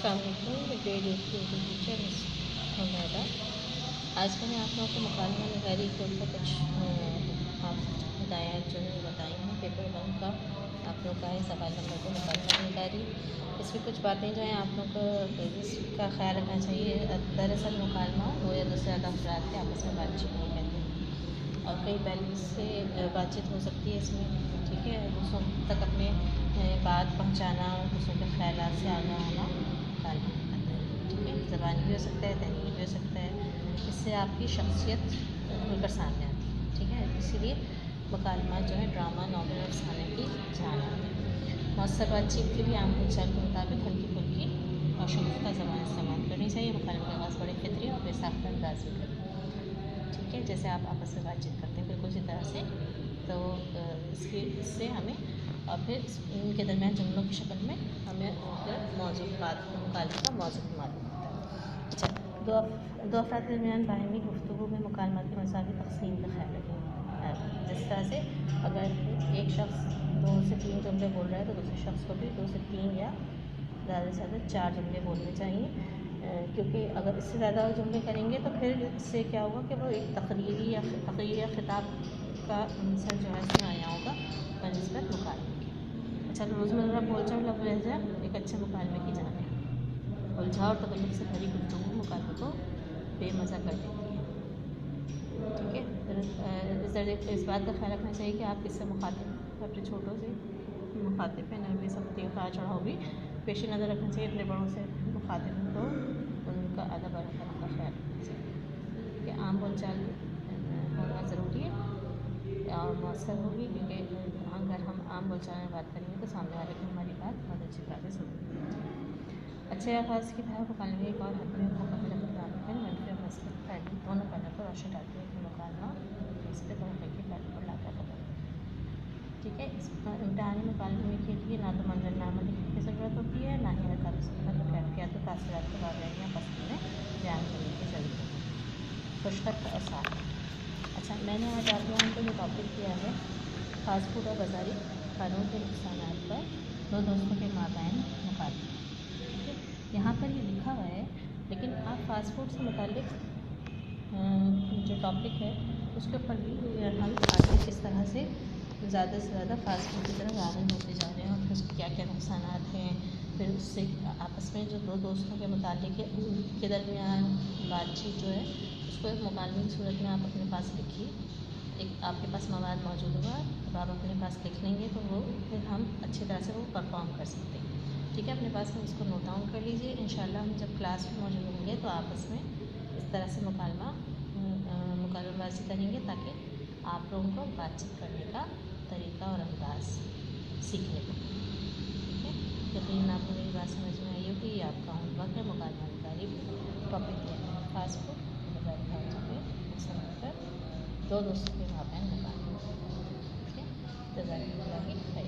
अस्सलाम वालेकुम, ग्रेड 8 की उर्दू टीचर मिस हुमैदा। आज मैंने आप लोगों को मुकालमा निगारी के ऊपर कुछ हिदायत जो है बताई हैं। पेपर 1 का आप लोग का है सवाल नंबर 2 मुकालमा निगारी। इसमें कुछ बातें जो हैं आप लोग को इसका ख्याल रखना चाहिए। दरअसल मुकालमा दो या दो से ज़्यादा अफराद के आपस में बातचीत को कहते हैं और कई पहलू से बातचीत हो सकती है इसमें, ठीक है। दूसरों तक अपने बात पहुंचाना, दूसरों के ख्यालात से आना आना मुकालमा कहते हैं, ठीक है। ज़बानी भी हो सकता है, तहरीरी भी हो सकता है। इससे आपकी शख्सियत खुलकर सामने आती है, ठीक है। इसीलिए मुकालमा जो है ड्रामा, नॉवल और अफसाने की जान है। मौसर बातचीत के लिए आम बोलचाल के मुताबिक हल्की फुल्की और शगुफ्ता ज़बान इस्तेमाल करनी चाहिए। मुकालमे का आगाज़ बड़े फितरी और बेसाख्ता अंदाज में करें, ठीक है। जैसे आप आपस में बातचीत करते हैं बिल्कुल इसी तरह से, तो इससे हमें और फिर इनके दरमियान जुमलों की शक्ल में हमें मौजू मुकालमे का मौजू मालूम होता है। अच्छा, दो अफराद के दरमियान बाहमी गुफ्तगू में मुकालमा की मसावी तकसीम का ख्याल रखें। जिस तरह से अगर एक शख्स 2 से 3 जुमले बोल रहा है तो दूसरे शख्स को भी 2 से 3 या ज़्यादा से ज़्यादा 4 जुमले बोलने चाहिए, क्योंकि अगर इससे ज़्यादा जुमले करेंगे तो फिर इससे क्या होगा कि वो एक तकरीर या खिताब का अंसर जो है इसमें आया होगा बनिस्बत मुकालमे के। अच्छा, रोज़मर्रा बोलचाल और लहज़ा एक अच्छे मुकालमे की जान है। उलझा और तकल्लुफ़ से भरी गुफ्तगू मुकालमे को बेमज़ा कर देती है, ठीक है। इस दर्जे इस बात का ख्याल रखना चाहिए कि आप किससे मुखातिब अपने छोटों से मुखातिब पे नरमी सख्ती उतार चढ़ाव भी पेश नज़र रखना चाहिए। अपने बड़ों से मुखातिब हैं तो उनका अदब और एहतराम का ख्याल रखना चाहिए, ठीक है। आम बोलचाल होना ज़रूरी है और मौसर होगी, क्योंकि अगर हम आम बोलचाल में बात करेंगे तो सामने वाले को हमारी बात बहुत अच्छी तरह से सुनेंगे। अच्छे आगाज़ की तरह मुकालमे एक और हद में मुकम्मल इख्तियार में मनफी और मस्बत पहलू दोनों पहलुओं पर रोशनी डालती है कि मुकालमा इस पर तरक्की के पहलू पर लाता है, ठीक है। इस इम्तहानी मुकालमे के लिए ना तो मंजरनामा लिखने की ज़रूरत होती है, ना ही कैफियत और तासरात को वाक़या पसंद में बयान करने की ज़रूरत होती है। खुशखत और साथ। अच्छा, मैंने आज आप लोगों को जो टॉपिक दिया है फास्ट फूड और बाज़ारी खानों के नुकसानात पर दो दोस्तों के माबैन मुकालमा, ठीक है। यहाँ पर ये लिखा हुआ है, लेकिन आप फास्ट फूड से मुताल्लिक़ जो टॉपिक है उसके ऊपर भी हम आगे किस तरह से ज़्यादा से ज़्यादा फास्ट फूड की तरफ राग़िब होते जा रहे हैं और फिर उसके क्या क्या नुकसानात हैं। फिर उससे आपस में जो दो दोस्तों के मुताल्लिक़ है उनके दरमियान बातचीत जो है उसको एक मुकालमे की सूरत में आप अपने पास लिखिए। एक आपके पास मवाद मौजूद होगा, अब आप अपने पास लिख लेंगे तो वो फिर हम अच्छी तरह से वो परफॉर्म कर सकते हैं, ठीक है। अपने पास में उसको नोट डाउन कर लीजिए। इंशाल्लाह हम जब क्लास में मौजूद होंगे तो आपस में इस तरह से मुकालमेबाजी करेंगे ताकि आप लोगों को बातचीत करने का तरीका और अंदाज़ सीखने को, ठीक है। यकीन आपको मेरी बात समझ में आई होगी। ये आपका होमवर्क है मुकालमा निगारी टॉपिक दिया है फास्ट फूड बाज़ारी खानों के नुकसान पर दो दोस्तों के माबैन मुकालमा, ठीक है। जज़ाकल्लाह खैर।